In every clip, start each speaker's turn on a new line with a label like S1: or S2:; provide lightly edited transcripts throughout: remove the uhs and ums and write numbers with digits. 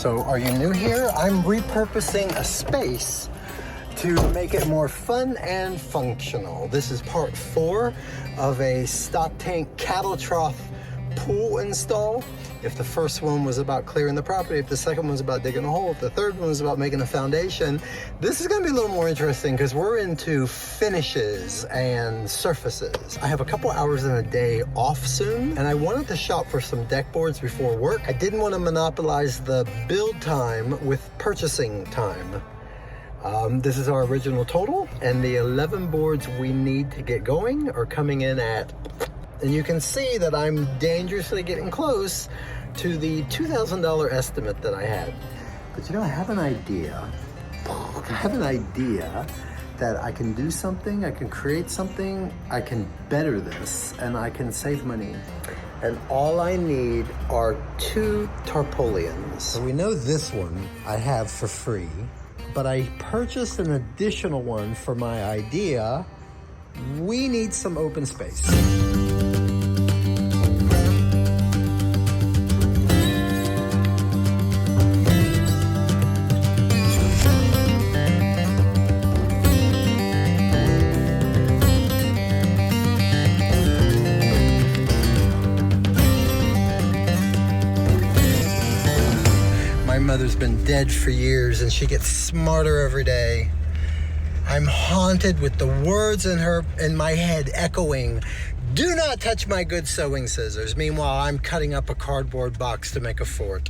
S1: So are you new here? I'm repurposing a space to make it more fun and functional. This is part 4 of a stock tank cattle trough pool install. If the first one was about clearing the property, if the second one was about digging a hole, if the third one was about making a foundation, this is gonna be a little more interesting because we're into finishes and surfaces. I have a couple hours in a day off soon, and I wanted to shop for some deck boards before work. I didn't want to monopolize the build time with purchasing time. This is our original total, and the 11 boards we need to get going are coming in at, and you can see that I'm dangerously getting close to the $2,000 estimate that I had. But you know, I have an idea. That I can do something, I can create something, I can better this, and I can save money. And all I need are 2 tarpaulins. So we know this one I have for free, but I purchased an additional one for my idea. We need some open space. My mother's been dead for years and she gets smarter every day. I'm haunted with the words in my head echoing, "Do not touch my good sewing scissors." Meanwhile, I'm cutting up a cardboard box to make a fort.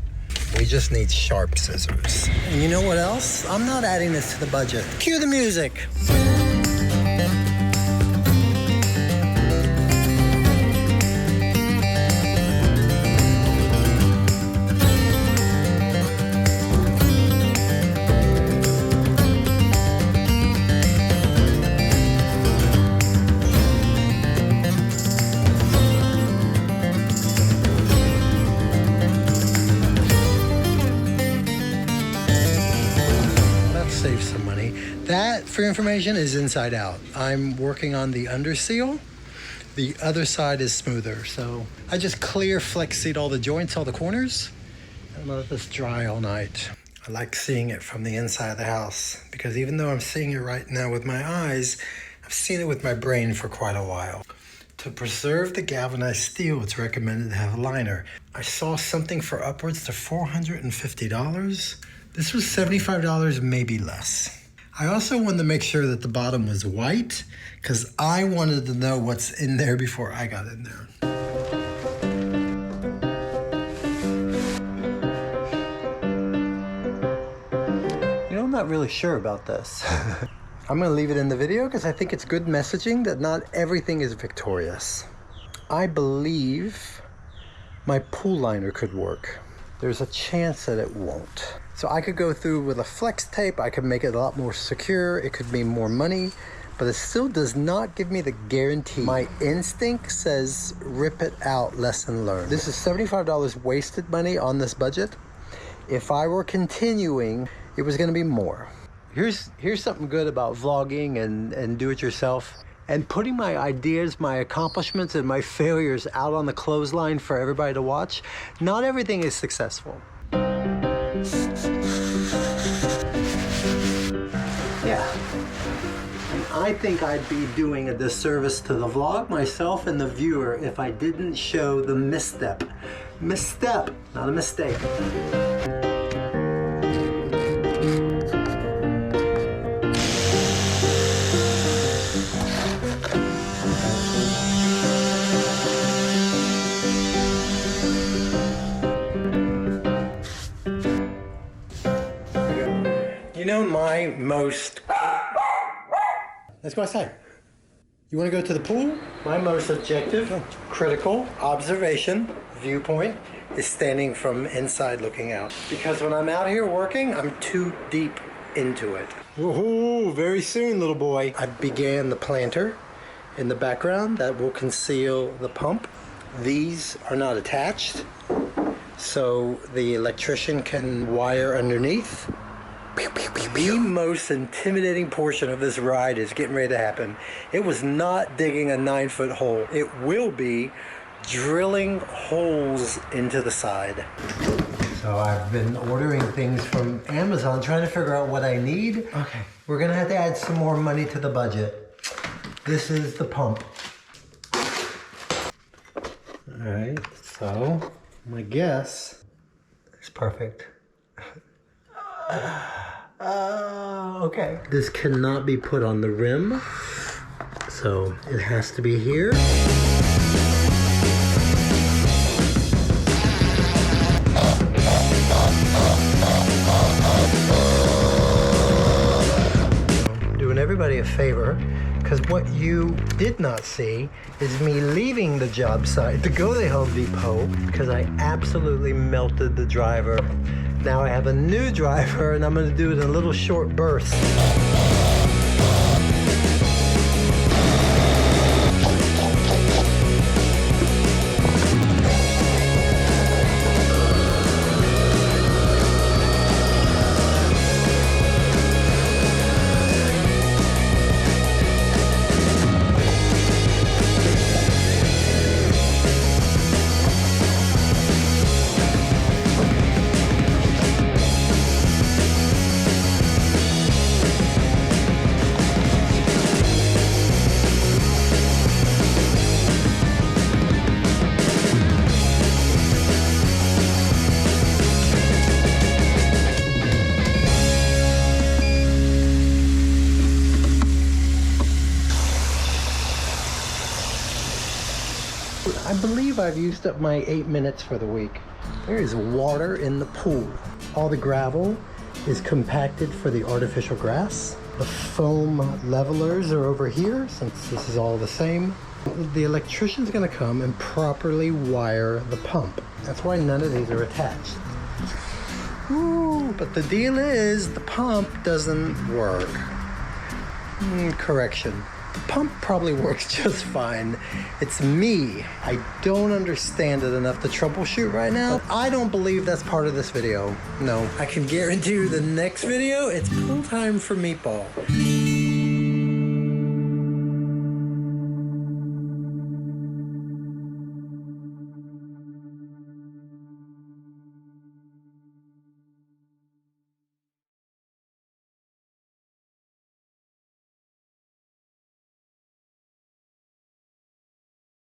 S1: We just need sharp scissors. And you know what else? I'm not adding this to the budget. Cue the music. Save some money. That, for information, is inside out. I'm working on the under seal. The other side is smoother. So I just clear flex seat all the joints, all the corners, and let this dry all night. I like seeing it from the inside of the house because even though I'm seeing it right now with my eyes, I've seen it with my brain for quite a while. To preserve the galvanized steel, it's recommended to have a liner. I saw something for upwards to $450. This was $75, maybe less. I also wanted to make sure that the bottom was white because I wanted to know what's in there before I got in there. You know, I'm not really sure about this. I'm gonna leave it in the video because I think it's good messaging that not everything is victorious. I believe my pool liner could work. There's a chance that it won't. So I could go through with a flex tape, I could make it a lot more secure, it could mean more money, but it still does not give me the guarantee. My instinct says rip it out, lesson learned. This is $75 wasted money on this budget. If I were continuing, it was gonna be more. Here's something good about vlogging and do-it-yourself. And putting my ideas, my accomplishments, and my failures out on the clothesline for everybody to watch, not everything is successful. Yeah. And I think I'd be doing a disservice to the vlog, myself, and the viewer if I didn't show the misstep. Misstep, not a mistake. You know, my most... Let's go outside. You want to go to the pool? My most objective, critical observation, viewpoint, is standing from inside looking out. Because when I'm out here working, I'm too deep into it. Woohoo! Very soon, little boy. I began the planter in the background that will conceal the pump. These are not attached, so the electrician can wire underneath. The most intimidating portion of this ride is getting ready to happen. It was not digging a 9-foot hole. It will be drilling holes into the side. So I've been ordering things from Amazon, trying to figure out what I need. Okay, we're gonna have to add some more money to the budget. This is the pump. All right, so my guess is perfect. Okay. This cannot be put on the rim, so it has to be here. Doing everybody a favor, because what you did not see is me leaving the job site to go to Home Depot, because I absolutely melted the driver. Now I have a new driver, and I'm going to do it in a little short burst. I believe I've used up my 8 minutes for the week. There is water in the pool. All the gravel is compacted for the artificial grass. The foam levelers are over here, since this is all the same. The electrician's gonna come and properly wire the pump. That's why none of these are attached. Ooh, but the deal is the pump doesn't work. Correction. The pump probably works just fine. It's me. I don't understand it enough to troubleshoot right now. But I don't believe that's part of this video. No, I can guarantee you the next video, it's pull time for Meatball.